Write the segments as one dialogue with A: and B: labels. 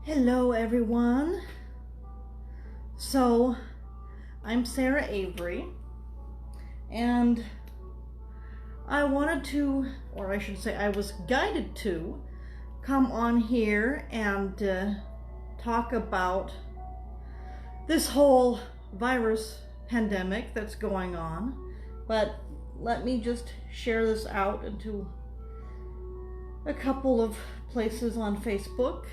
A: Hello everyone. So I'm Sarah Avery and I wanted to, or I should say I was guided to, come on here and talk about this whole virus pandemic that's going on. But let me just share this out into a couple of places on Facebook.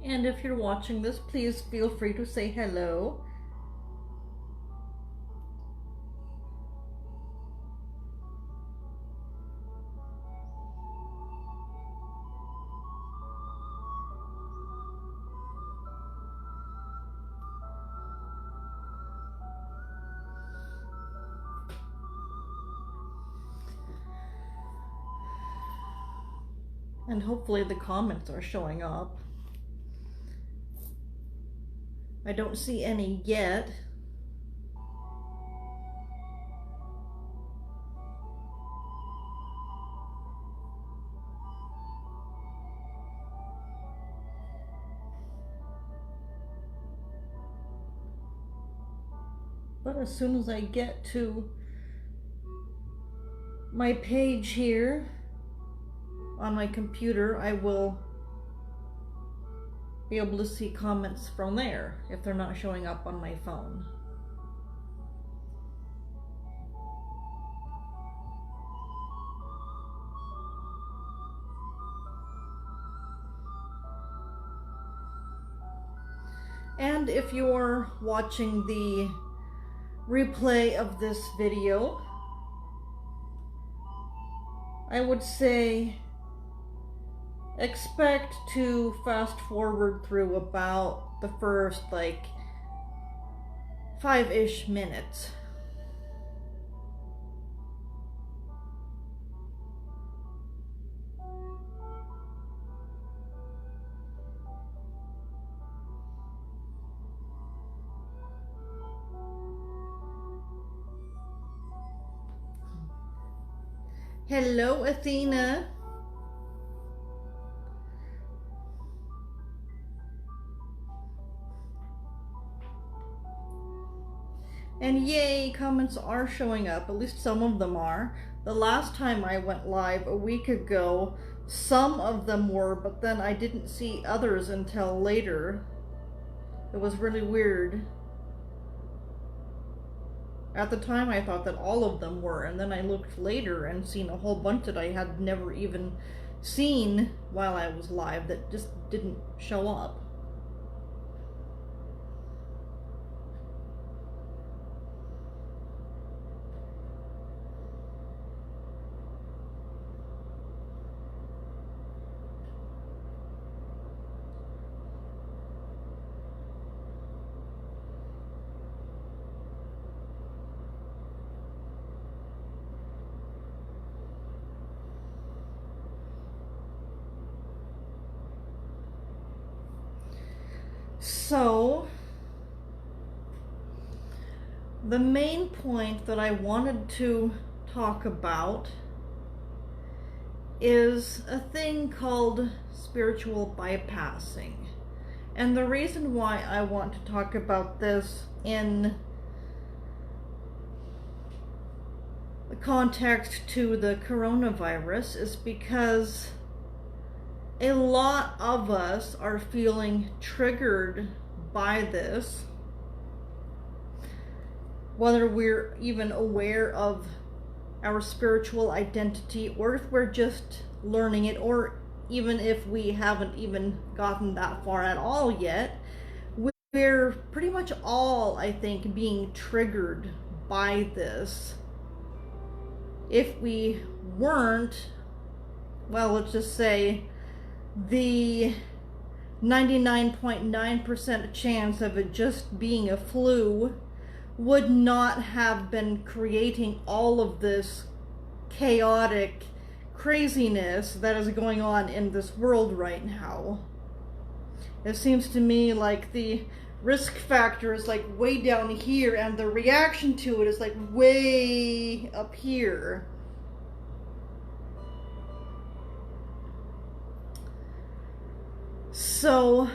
A: And if you're watching this, please feel free to say hello. And hopefully the comments are showing up. I don't see any yet. But as soon as I get to my page here on my computer, I will be able to see comments from there if they're not showing up on my phone. And if you're watching the replay of this video, I would say expect to fast forward through about the first like 5-ish minutes. Hello, Athena. And yay, comments are showing up, at least some of them are. The last time I went live a week ago, some of them were, but then I didn't see others until later. It was really weird. At the time I thought that all of them were, and then I looked later and seen a whole bunch that I had never even seen while I was live that just didn't show up. So, the main point that I wanted to talk about is a thing called spiritual bypassing. And the reason why I want to talk about this in the context to the coronavirus is because a lot of us are feeling triggered by this, whether we're even aware of our spiritual identity or if we're just learning it, or even if we haven't even gotten that far at all yet, we're pretty much all, I think, being triggered by this. If we weren't, well, let's just say the 99.9% chance of it just being a flu would not have been creating all of this chaotic craziness that is going on in this world right now. It seems to me like the risk factor is like way down here and the reaction to it is like way up here. So,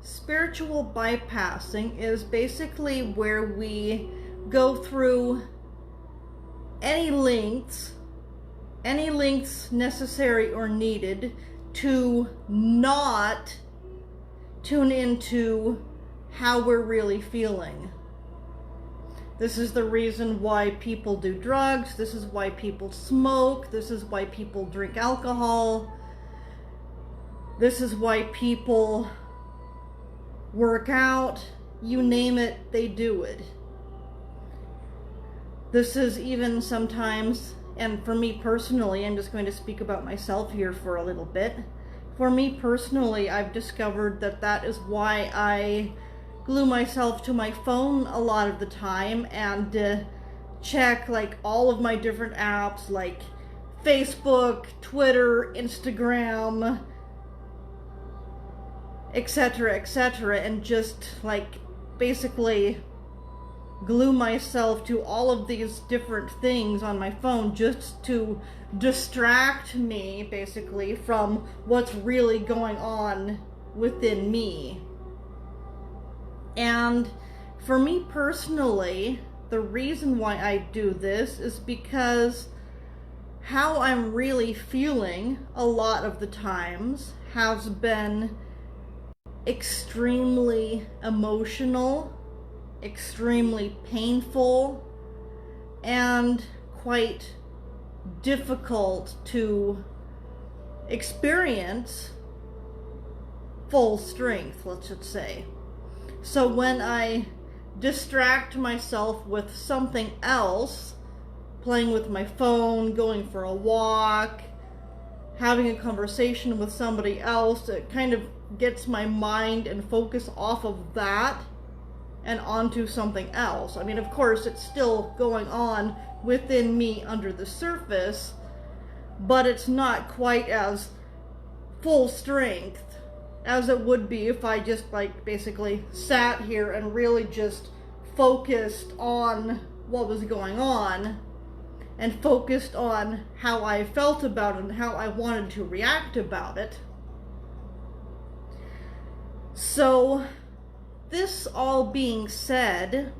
A: spiritual bypassing is basically where we go through any lengths necessary or needed to not tune into how we're really feeling. This is the reason why people do drugs. This is why people smoke. This is why people drink alcohol. This is why people work out. You name it, they do it. This is even sometimes, and for me personally, I'm just going to speak about myself here for a little bit. For me personally, I've discovered that that is why I glue myself to my phone a lot of the time and check like all of my different apps like Facebook, Twitter, Instagram, etc., and just like basically glue myself to all of these different things on my phone just to distract me basically from what's really going on within me. And for me personally, the reason why I do this is because how I'm really feeling a lot of the times has been extremely emotional, extremely painful, and quite difficult to experience full strength, let's just say. So when I distract myself with something else, playing with my phone, going for a walk, having a conversation with somebody else, it kind of gets my mind and focus off of that and onto something else. I mean, of course, it's still going on within me under the surface, but it's not quite as full strength as it would be if I just like basically sat here and really just focused on what was going on and focused on how I felt about it and how I wanted to react about it. So, this all being said,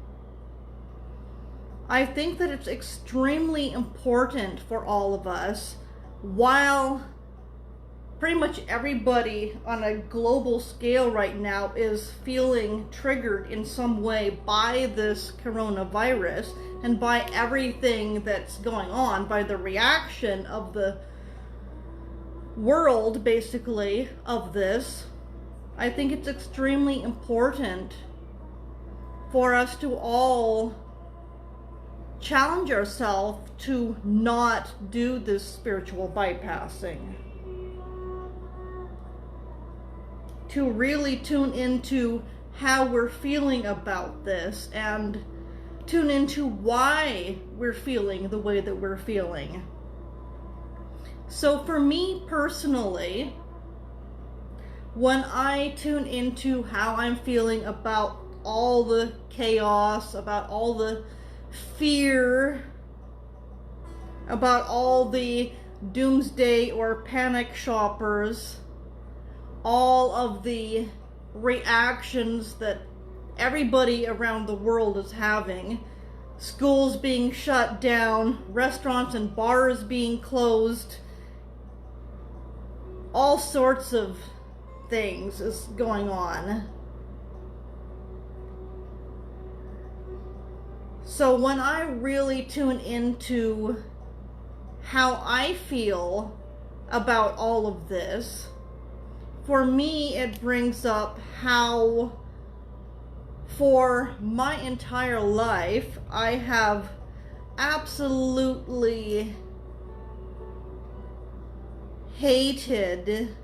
A: I think that it's extremely important for all of us, while pretty much everybody on a global scale right now is feeling triggered in some way by this coronavirus and by everything that's going on, by the reaction of the world, basically, of this. I think it's extremely important for us to all challenge ourselves to not do this spiritual bypassing. To really tune into how we're feeling about this and tune into why we're feeling the way that we're feeling. So for me personally, when I tune into how I'm feeling about all the chaos, about all the fear, about all the doomsday or panic shoppers, all of the reactions that everybody around the world is having, schools being shut down, restaurants and bars being closed, all sorts of things is going on. So when I really tune into how I feel about all of this. For me, it brings up how for my entire life I have absolutely hated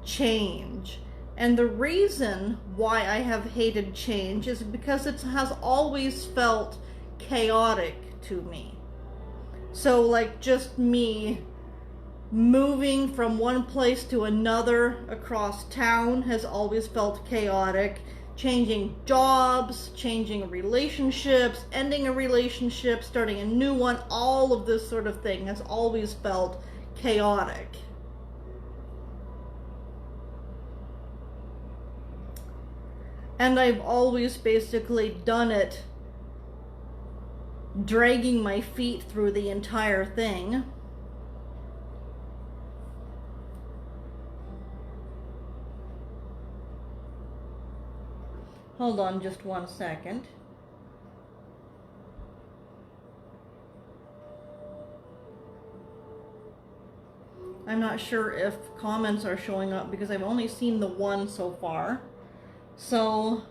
A: change. And the reason why I have hated change is because it has always felt chaotic to me. So like just me moving from one place to another across town has always felt chaotic. Changing jobs, changing relationships, ending a relationship, starting a new one, all of this sort of thing has always felt chaotic. And I've always basically done it dragging my feet through the entire thing. Hold on just 1 second. I'm not sure if comments are showing up because I've only seen the one so far. So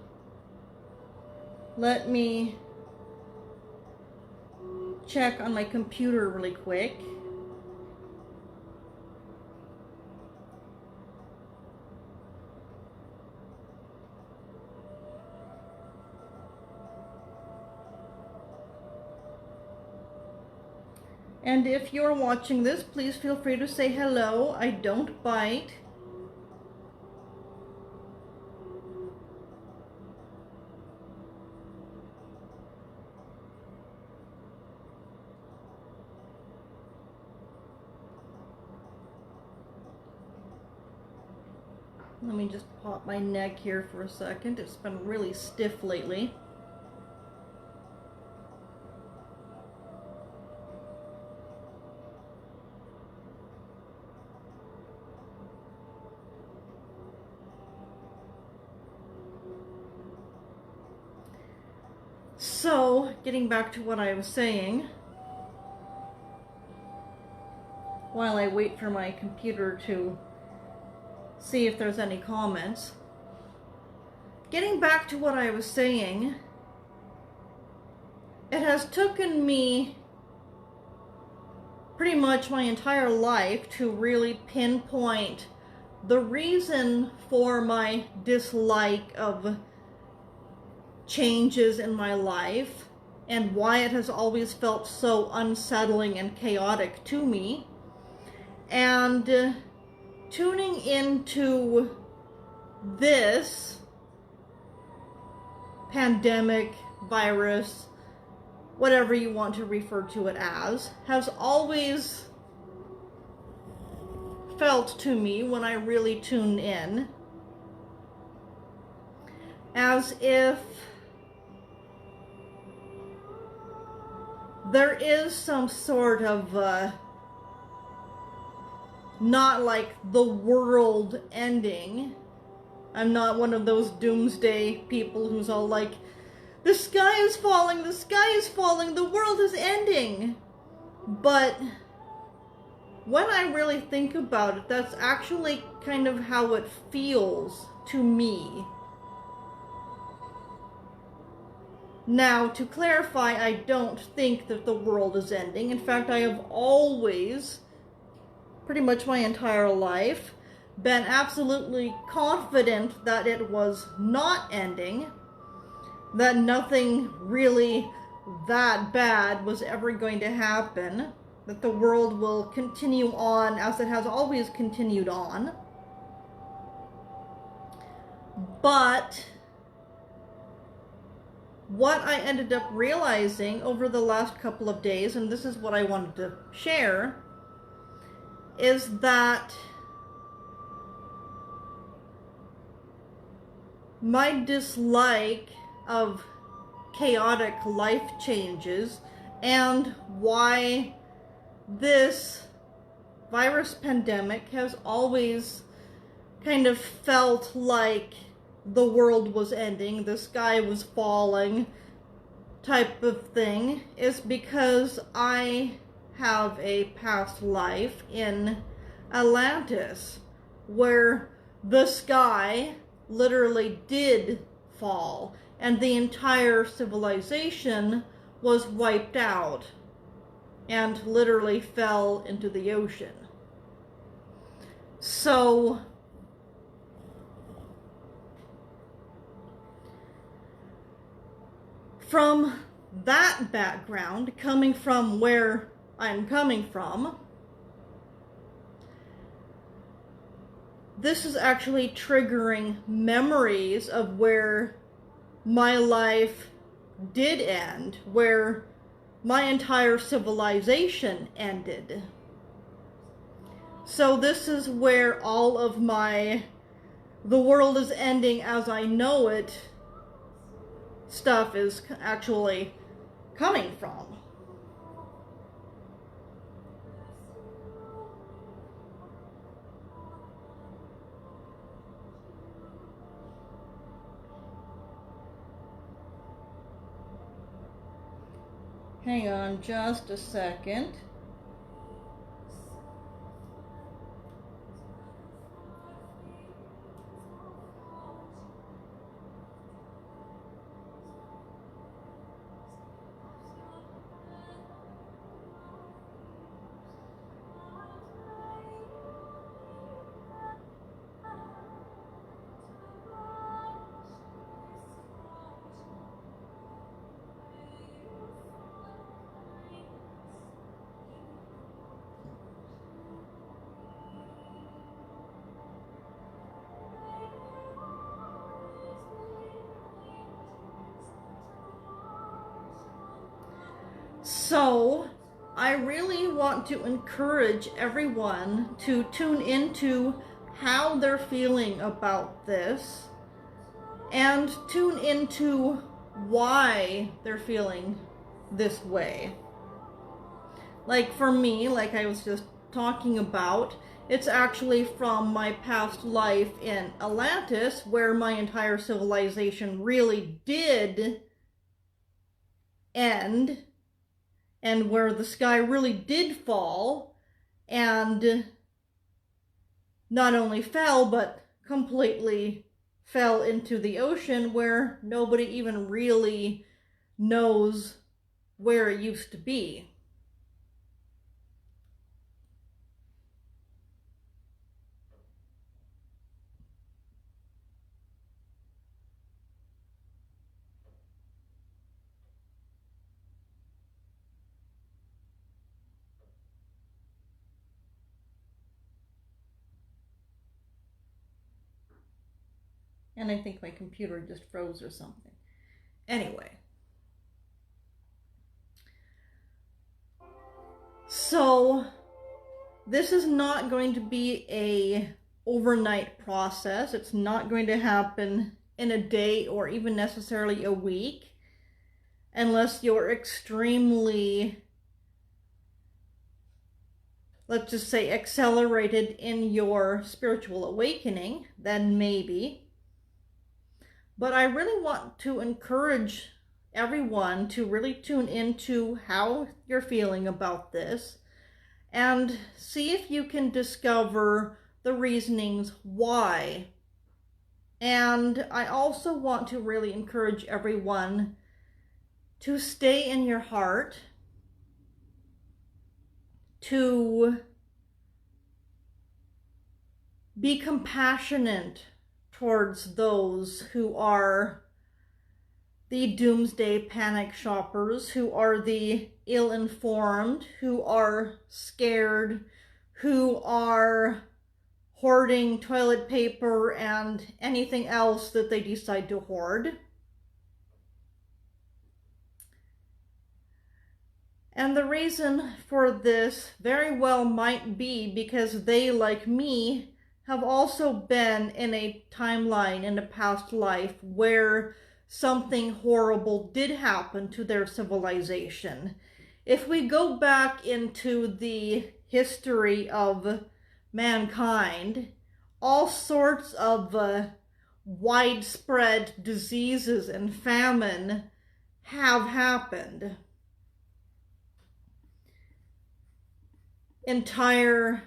A: let me check on my computer really quick. And if you're watching this, please feel free to say hello. I don't bite. Let me just pop my neck here for a second. It's been really stiff lately. So, getting back to what I was saying, while I wait for my computer to see if there's any comments. Getting back to what I was saying, it has taken me pretty much my entire life to really pinpoint the reason for my dislike of changes in my life and why it has always felt so unsettling and chaotic to me. And tuning into this pandemic, virus, whatever you want to refer to it as, has always felt to me, when I really tune in, as if there is some sort of not like the world ending. I'm not one of those doomsday people who's all like, the sky is falling, the sky is falling, the world is ending. But when I really think about it, that's actually kind of how it feels to me. Now, to clarify, I don't think that the world is ending. In fact, I have always, pretty much my entire life, been absolutely confident that it was not ending, that nothing really that bad was ever going to happen, that the world will continue on as it has always continued on. But what I ended up realizing over the last couple of days, and this is what I wanted to share, is that my dislike of chaotic life changes and why this virus pandemic has always kind of felt like the world was ending, the sky was falling type of thing, is because I have a past life in Atlantis, where the sky literally did fall and the entire civilization was wiped out and literally fell into the ocean. So from that background, coming from where I'm coming from, this is actually triggering memories of where my life did end, where my entire civilization ended. So this is where all of the world is ending as I know it stuff is actually coming from. Hang on just a second. So, I really want to encourage everyone to tune into how they're feeling about this and tune into why they're feeling this way. Like for me, like I was just talking about, it's actually from my past life in Atlantis, where my entire civilization really did end, and where the sky really did fall, and not only fell, but completely fell into the ocean, where nobody even really knows where it used to be. And I think my computer just froze or something. Anyway. So, this is not going to be a overnight process. It's not going to happen in a day or even necessarily a week, unless you're extremely, let's just say, accelerated in your spiritual awakening, then maybe. But I really want to encourage everyone to really tune into how you're feeling about this and see if you can discover the reasonings why. And I also want to really encourage everyone to stay in your heart, to be compassionate towards those who are the doomsday panic shoppers, who are the ill-informed, who are scared, who are hoarding toilet paper and anything else that they decide to hoard. And the reason for this very well might be because they, like me, have also been in a timeline in a past life where something horrible did happen to their civilization. If we go back into the history of mankind, all sorts of widespread diseases and famine have happened. entire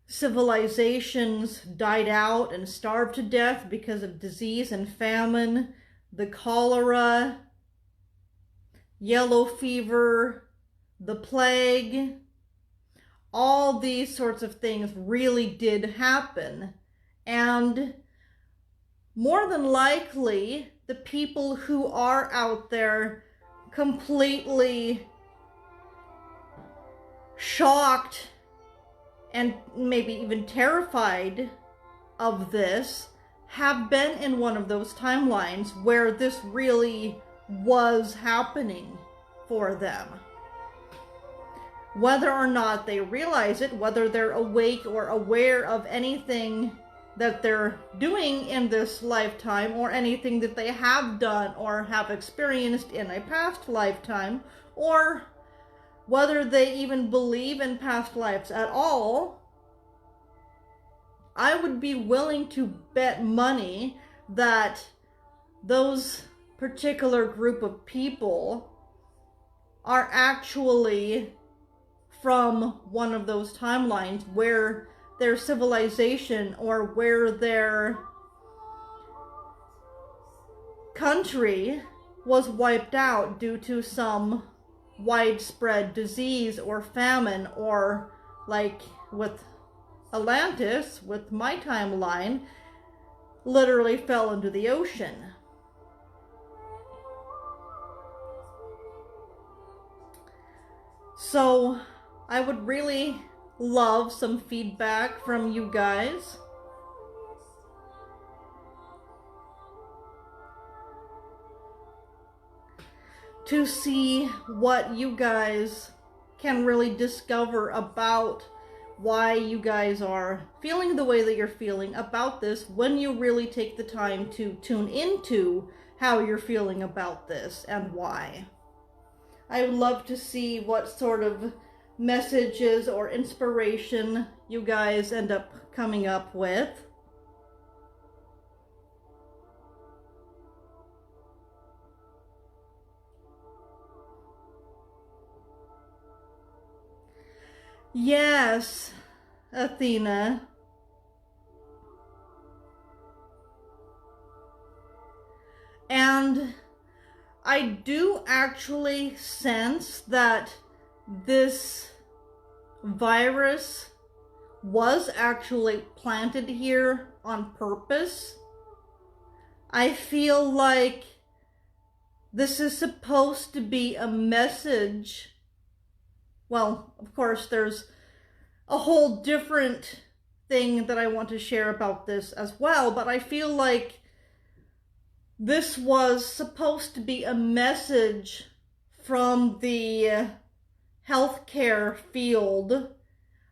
A: civilizations died out and starved to death because of disease and famine, the cholera, yellow fever, the plague. All these sorts of things really did happen. And more than likely, the people who are out there completely shocked and maybe even terrified of this have been in one of those timelines where this really was happening for them. Whether or not they realize it, whether they're awake or aware of anything that they're doing in this lifetime, or anything that they have done or have experienced in a past lifetime, or whether they even believe in past lives at all, I would be willing to bet money that those particular group of people are actually from one of those timelines where their civilization or where their country was wiped out due to some widespread disease or famine, or like with Atlantis, with my timeline, literally fell into the ocean. So I would really love some feedback from you guys. To see what you guys can really discover about why you guys are feeling the way that you're feeling about this when you really take the time to tune into how you're feeling about this and why. I would love to see what sort of messages or inspiration you guys end up coming up with. Yes, Athena. And I do actually sense that this virus was actually planted here on purpose. I feel like this is supposed to be a message. Well, of course, there's a whole different thing that I want to share about this as well, but I feel like this was supposed to be a message from the healthcare field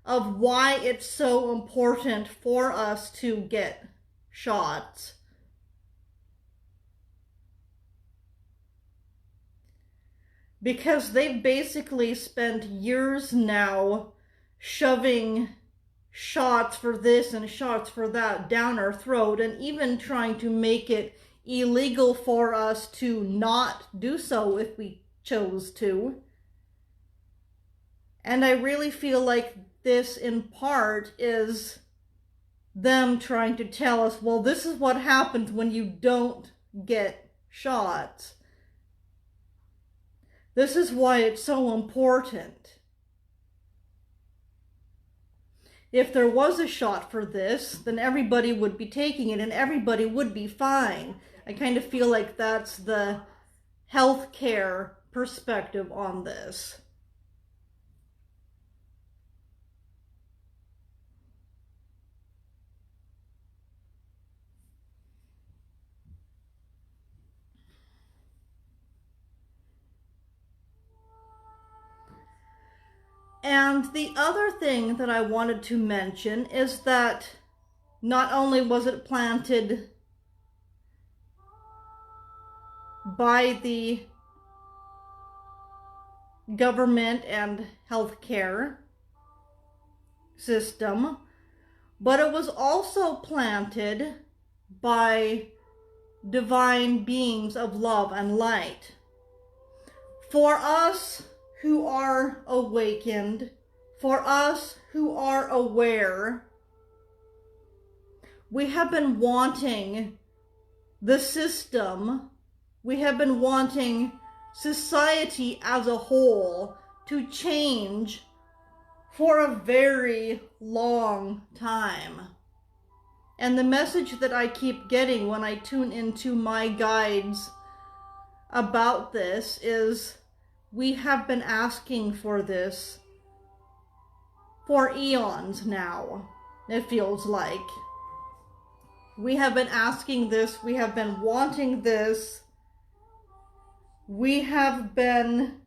A: of why it's so important for us to get shots. Because they've basically spent years now shoving shots for this and shots for that down our throat, and even trying to make it illegal for us to not do so if we chose to. And I really feel like this in part is them trying to tell us, well, this is what happens when you don't get shots. This is why it's so important. If there was a shot for this, then everybody would be taking it and everybody would be fine. I kind of feel like that's the healthcare perspective on this. And the other thing that I wanted to mention is that not only was it planted by the government and healthcare system, but it was also planted by divine beings of love and light. For us who are awakened, For us who are aware, we have been wanting the system, we have been wanting society as a whole to change for a very long time. And the message that I keep getting when I tune into my guides about this is, we have been asking for this for eons now, it feels like. We have been asking this, we have been wanting this, we have been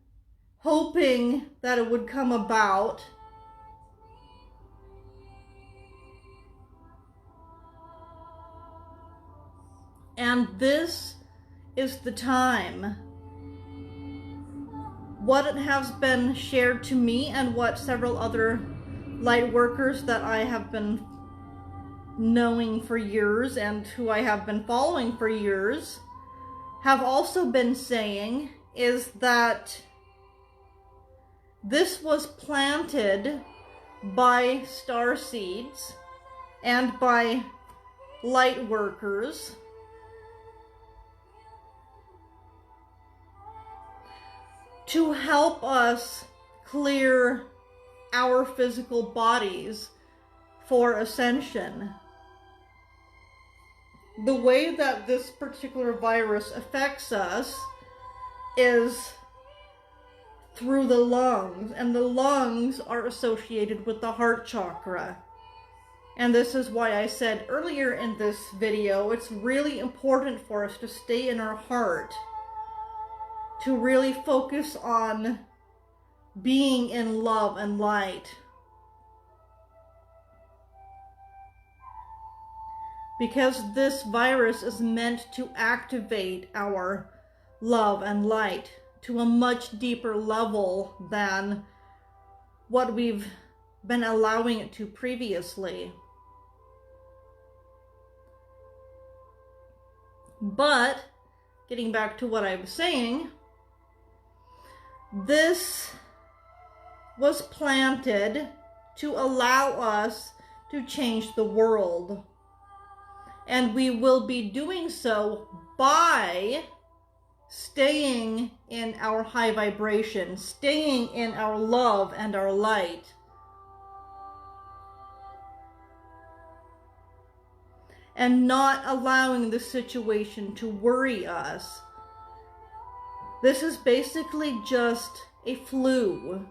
A: hoping that it would come about. And this is the time. What it has been shared to me, and what several other light workers that I have been knowing for years and who I have been following for years have also been saying, is that this was planted by star seeds and by light workers to help us clear our physical bodies for ascension. The way that this particular virus affects us is through the lungs, and the lungs are associated with the heart chakra. And this is why I said earlier in this video, it's really important for us to stay in our heart, to really focus on being in love and light. Because this virus is meant to activate our love and light to a much deeper level than what we've been allowing it to previously. But, getting back to what I was saying, this was planted to allow us to change the world. And we will be doing so by staying in our high vibration, staying in our love and our light. And not allowing the situation to worry us. This is basically just a flu.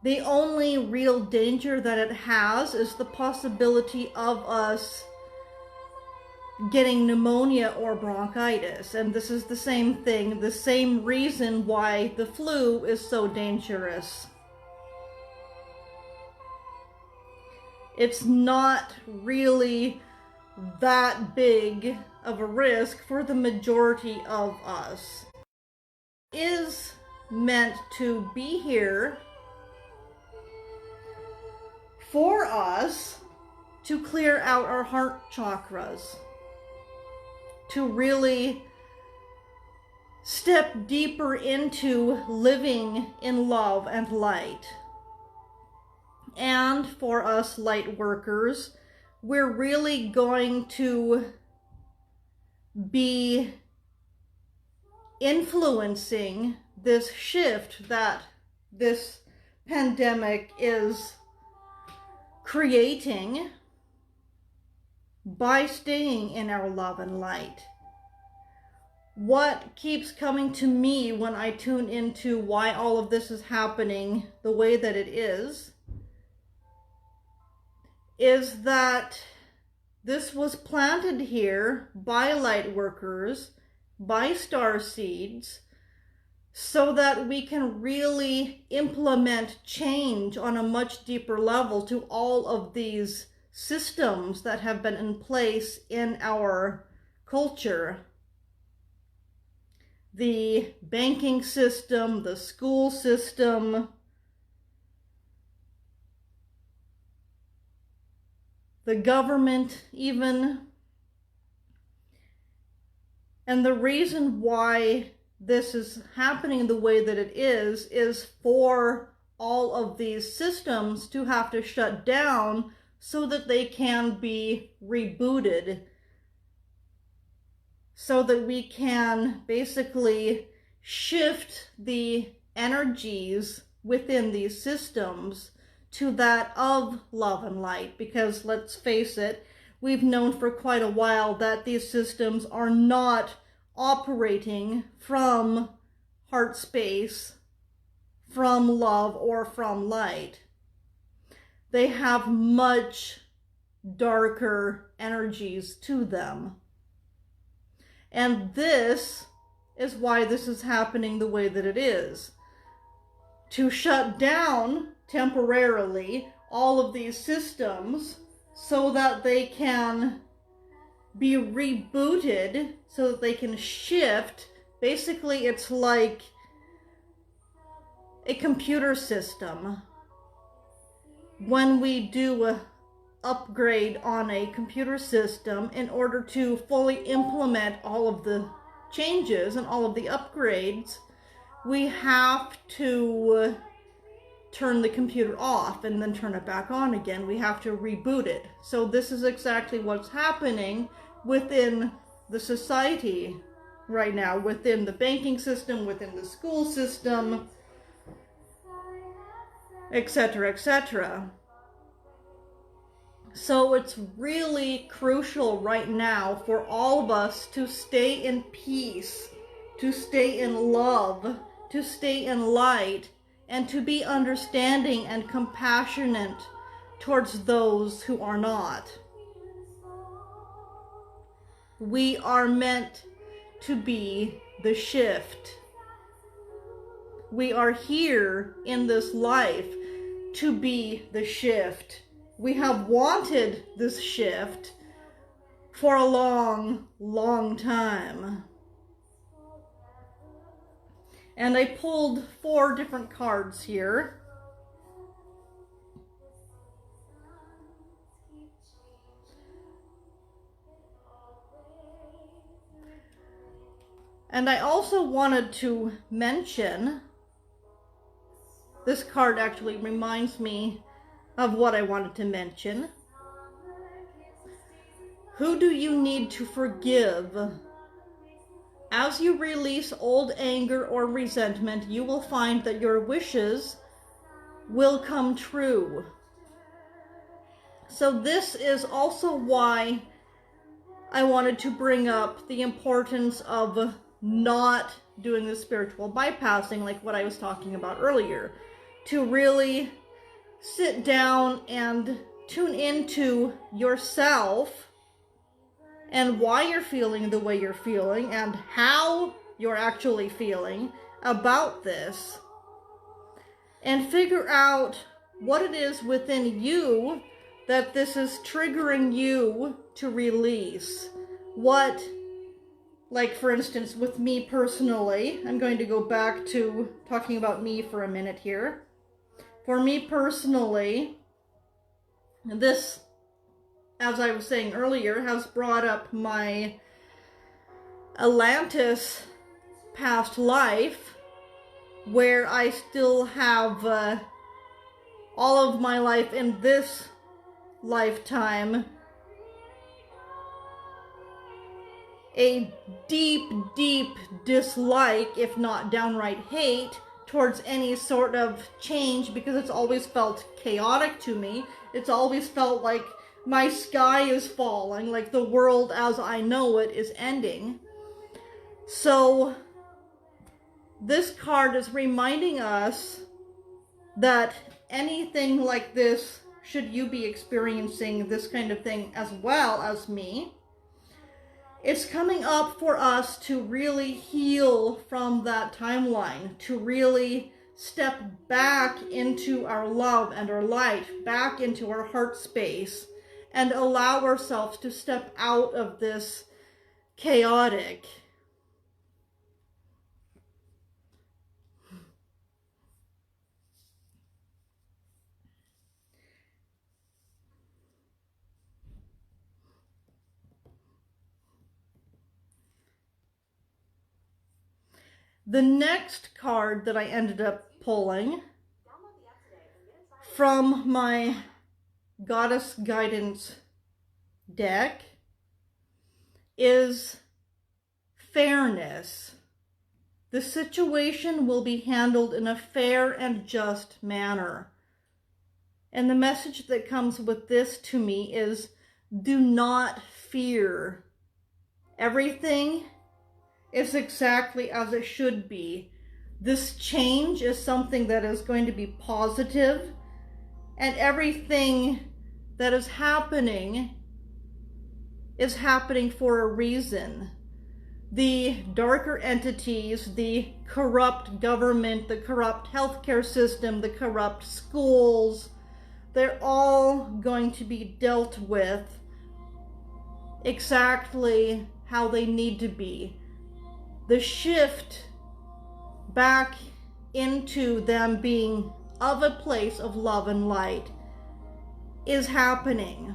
A: The only real danger that it has is the possibility of us getting pneumonia or bronchitis. And this is the same thing, the same reason why the flu is so dangerous. It's not really that big of a risk for the majority of us. It is meant to be here for us to clear out our heart chakras, to really step deeper into living in love and light. And for us light workers, we're really going to be influencing this shift that this pandemic is creating by staying in our love and light. What keeps coming to me when I tune into why all of this is happening the way that it is that this was planted here by light workers, by star seeds, so that we can really implement change on a much deeper level to all of these systems that have been in place in our culture. The banking system, the school system, the government even. And the reason why this is happening the way that it is for all of these systems to have to shut down so that they can be rebooted, so that we can basically shift the energies within these systems to that of love and light. Because let's face it, we've known for quite a while that these systems are not operating from heart space, from love, or from light. They have much darker energies to them. And this is why this is happening the way that it is. To shut down temporarily all of these systems so that they can be rebooted, so that they can shift. Basically, it's like a computer system. When we do an upgrade on a computer system, in order to fully implement all of the changes and all of the upgrades, we have to turn the computer off and then turn it back on again. We have to reboot it. So this is exactly what's happening within the society right now, within the banking system, within the school system, etc., etc. So it's really crucial right now for all of us to stay in peace, to stay in love, to stay in light, and to be understanding and compassionate towards those who are not. We are meant to be the shift. We are here in this life to be the shift. We have wanted this shift for a long, long time. And I pulled 4 different cards here. And I also wanted to mention, this card actually reminds me of what I wanted to mention. Who do you need to forgive? As you release old anger or resentment, you will find that your wishes will come true. So this is also why I wanted to bring up the importance of not doing the spiritual bypassing, like what I was talking about earlier. To really sit down and tune into yourself and why you're feeling the way you're feeling and how you're actually feeling about this, and figure out what it is within you that this is triggering you to release. What, like for instance, with me personally, I'm going to go back to talking about me for a minute here. For me personally, this, as I was saying earlier, has brought up my Atlantis past life, where I still have all of my life in this lifetime a deep, deep dislike, if not downright hate, towards any sort of change, because it's always felt chaotic to me. It's always felt like my sky is falling, like the world as I know it is ending. So this card is reminding us that anything like this, should you be experiencing this kind of thing as well as me, it's coming up for us to really heal from that timeline, to really step back into our love and our light, back into our heart space, and allow ourselves to step out of this chaotic. The next card that I ended up pulling from my Goddess Guidance deck is fairness. The situation will be handled in a fair and just manner. And the message that comes with this to me is, do not fear. Everything is exactly as it should be. This change is something that is going to be positive, and everything that is happening for a reason. The darker entities, the corrupt government, the corrupt healthcare system, the corrupt schools, they're all going to be dealt with exactly how they need to be. The shift back into them being of a place of love and light is happening.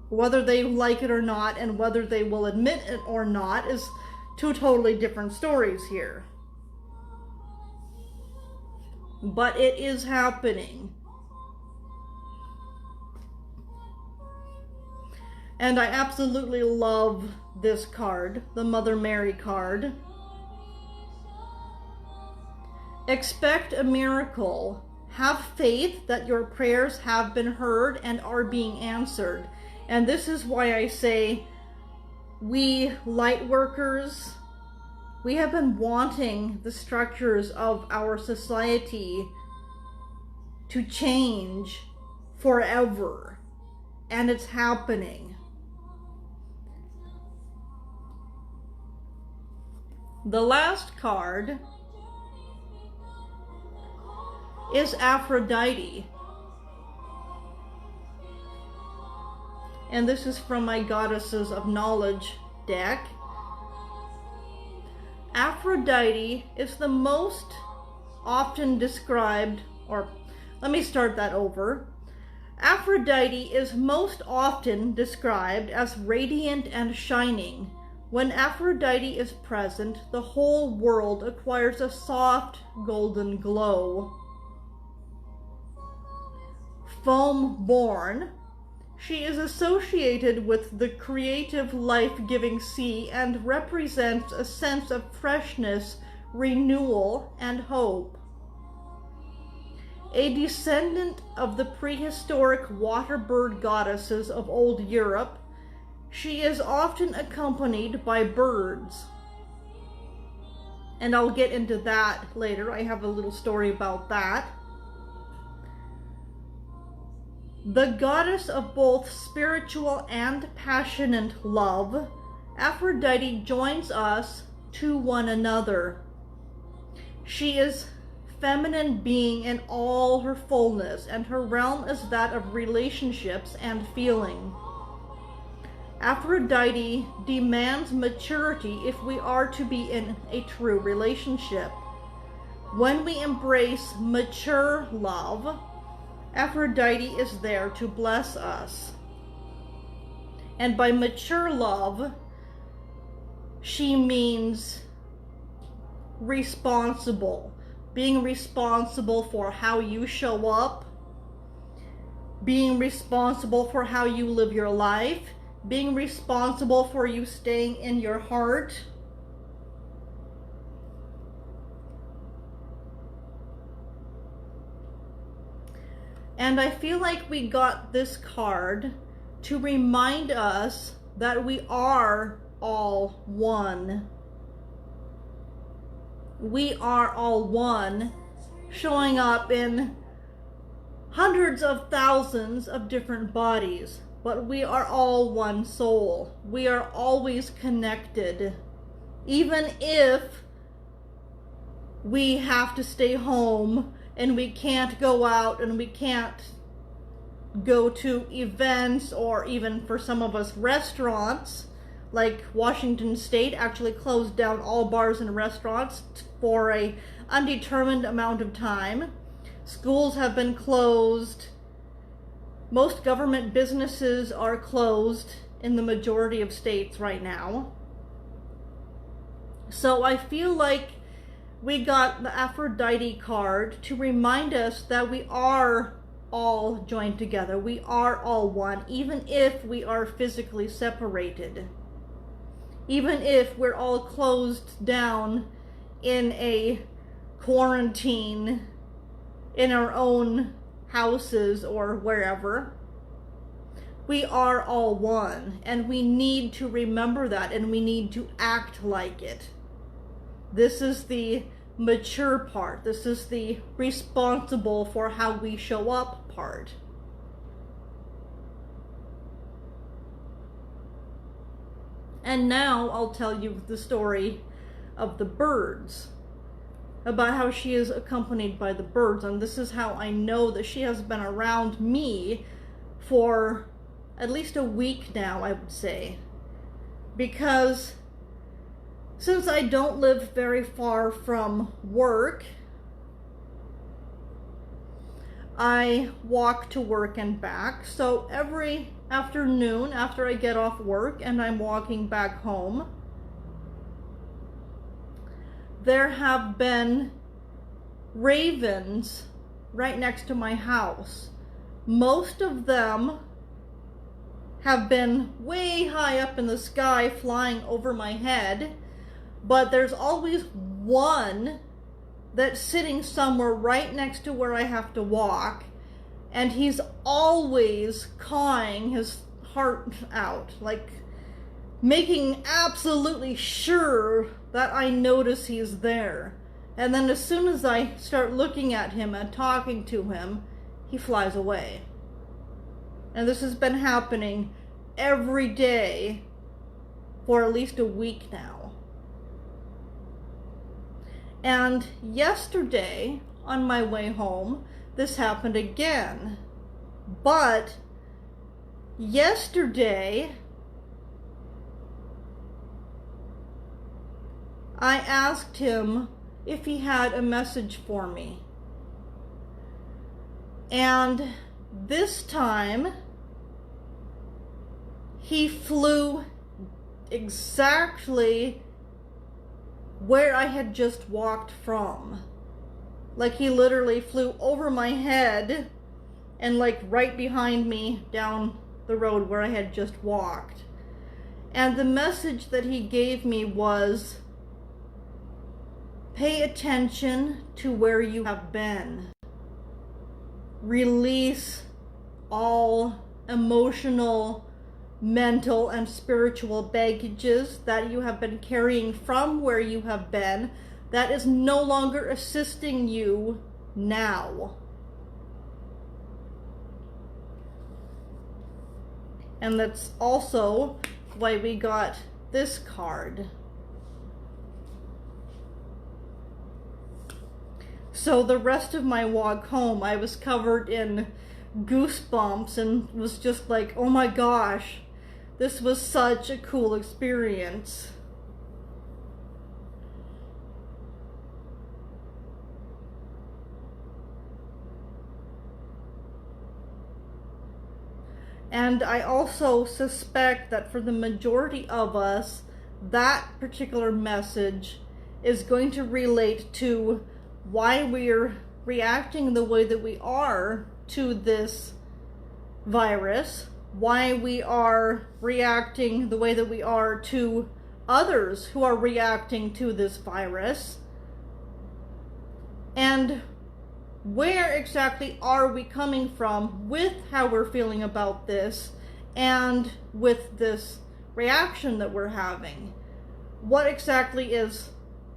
A: Whether they like it or not, and whether they will admit it or not, is two totally different stories here. But it is happening. And I absolutely love this card, the Mother Mary card. Expect a miracle. Have faith that your prayers have been heard and are being answered. And this is why I say, we light workers, we have been wanting the structures of our society to change forever. And it's happening. The last card is Aphrodite. And this is from my Goddesses of Knowledge deck. Aphrodite is the most often described, or let me start that over. Aphrodite is most often described as radiant and shining. When Aphrodite is present, the whole world acquires a soft golden glow. Foam-born, she is associated with the creative, life-giving sea and represents a sense of freshness, renewal, and hope. A descendant of the prehistoric water bird goddesses of old Europe, she is often accompanied by birds. And I'll get into that later. I have a little story about that. The goddess of both spiritual and passionate love, Aphrodite joins us to one another. She is feminine being in all her fullness, and her realm is that of relationships and feeling. Aphrodite demands maturity if we are to be in a true relationship. When we embrace mature love, Aphrodite is there to bless us. And by mature love, she means responsible. Being responsible for how you show up, being responsible for how you live your life, being responsible for you staying in your heart. And I feel like we got this card to remind us that we are all one. We are all one, showing up in hundreds of thousands of different bodies, but we are all one soul. We are always connected, even if we have to stay home and we can't go out and we can't go to events, or even for some of us restaurants. Like Washington State actually closed down all bars and restaurants for a undetermined amount of time. Schools have been closed. Most government businesses are closed in the majority of states right now. So I feel like we got the Aphrodite card to remind us that we are all joined together. We are all one, even if we are physically separated. Even if we're all closed down in a quarantine in our own houses or wherever, we are all one, and we need to remember that, and we need to act like it. This is the mature part. This is the responsible for how we show up part. And now I'll tell you the story of the birds, about how she is accompanied by the birds. And this is how I know that she has been around me for at least a week now, I would say. Because since I don't live very far from work, I walk to work and back. So every afternoon after I get off work and I'm walking back home, there have been ravens right next to my house. Most of them have been way high up in the sky flying over my head, but there's always one that's sitting somewhere right next to where I have to walk, and he's always cawing his heart out, like making absolutely sure that I notice he's there. And then as soon as I start looking at him and talking to him, he flies away. And this has been happening every day for at least a week now. And yesterday, on my way home, this happened again. But yesterday, I asked him if he had a message for me. And this time, he flew exactly where I had just walked from. Like, he literally flew over my head and like right behind me down the road where I had just walked. And the message that he gave me was, pay attention to where you have been. Release all emotional, mental, and spiritual baggages that you have been carrying from where you have been that is no longer assisting you now. And that's also why we got this card. So the rest of my walk home, I was covered in goosebumps and was just like, oh my gosh, this was such a cool experience. And I also suspect that for the majority of us, that particular message is going to relate to why we're reacting the way that we are to this virus, why we are reacting the way that we are to others who are reacting to this virus, and where exactly are we coming from with how we're feeling about this and with this reaction that we're having. What exactly is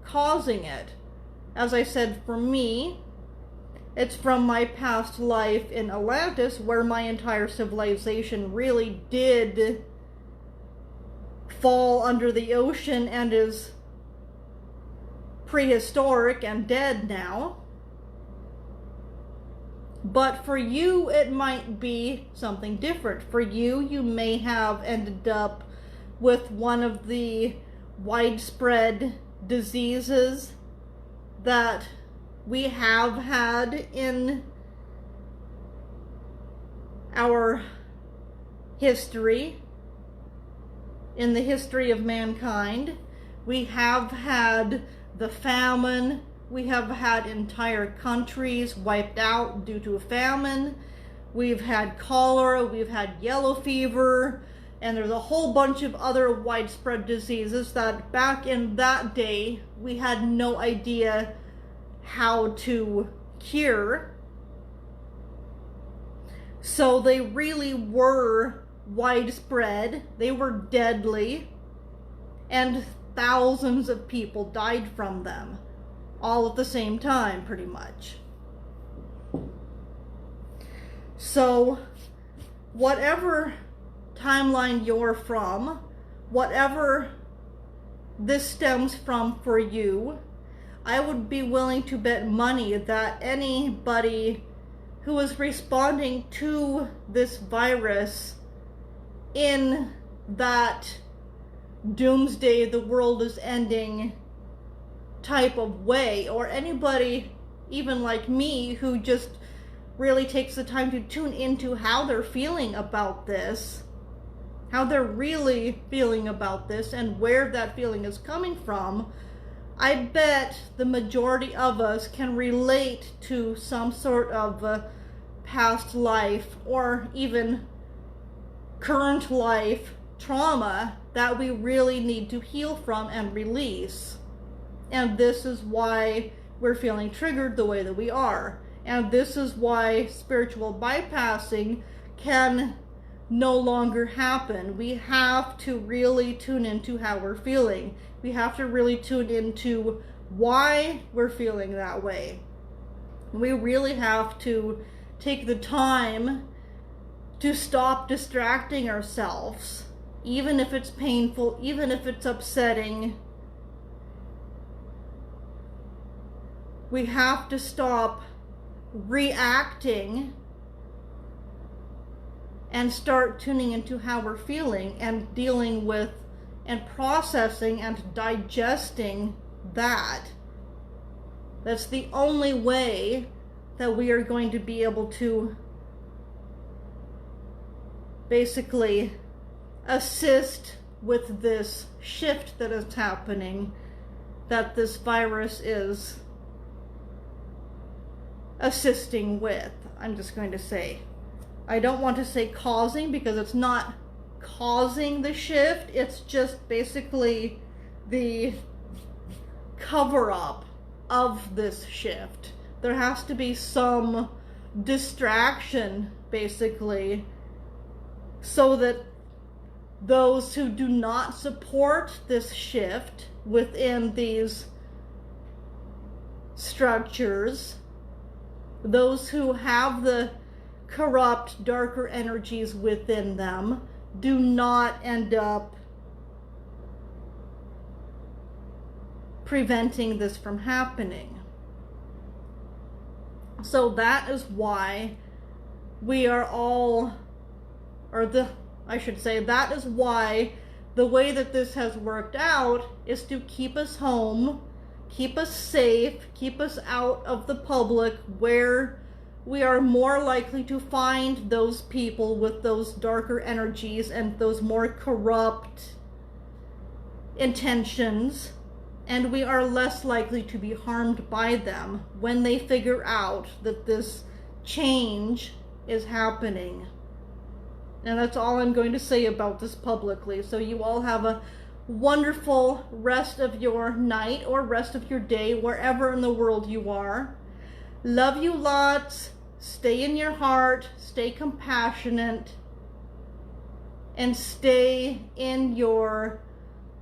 A: causing it? As I said, for me, it's from my past life in Atlantis, where my entire civilization really did fall under the ocean and is prehistoric and dead now. But for you, it might be something different. For you, you may have ended up with one of the widespread diseases that we have had in our history, in the history of mankind. We have had the famine, We have had entire countries wiped out due to a famine. We've had cholera, we've had yellow fever, and there's a whole bunch of other widespread diseases that back in that day we had no idea how to cure. So they really were widespread, they were deadly, and thousands of people died from them, all at the same time, pretty much. So, whatever timeline you're from, whatever this stems from for you, I would be willing to bet money that anybody who is responding to this virus in that doomsday, the world is ending type of way, or anybody even like me who just really takes the time to tune into how they're feeling about this, how they're really feeling about this, and where that feeling is coming from, I bet the majority of us can relate to some sort of past life or even current life trauma that we really need to heal from and release. And this is why we're feeling triggered the way that we are. And this is why spiritual bypassing can no longer happen. We have to really tune into how we're feeling. We have to really tune into why we're feeling that way. We really have to take the time to stop distracting ourselves, even if it's painful, even if it's upsetting. We have to stop reacting and start tuning into how we're feeling and dealing with and processing and digesting that. That's the only way that we are going to be able to basically assist with this shift that is happening, that this virus is assisting with. I'm just going to say, I don't want to say causing, because it's not causing the shift, it's just basically the cover-up of this shift. There has to be some distraction, basically, so that those who do not support this shift within these structures, those who have the corrupt, darker energies within them, do not end up preventing this from happening. So that is why we are all, that is why the way that this has worked out is to keep us home, keep us safe, keep us out of the public, where we are more likely to find those people with those darker energies and those more corrupt intentions, and we are less likely to be harmed by them when they figure out that this change is happening. And that's all I'm going to say about this publicly. So you all have a wonderful rest of your night or rest of your day, wherever in the world you are. Love you lots. Stay in your heart. Stay compassionate. And stay in your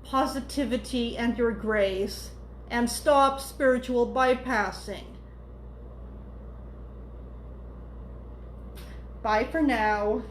A: positivity and your grace. And stop spiritual bypassing. Bye for now.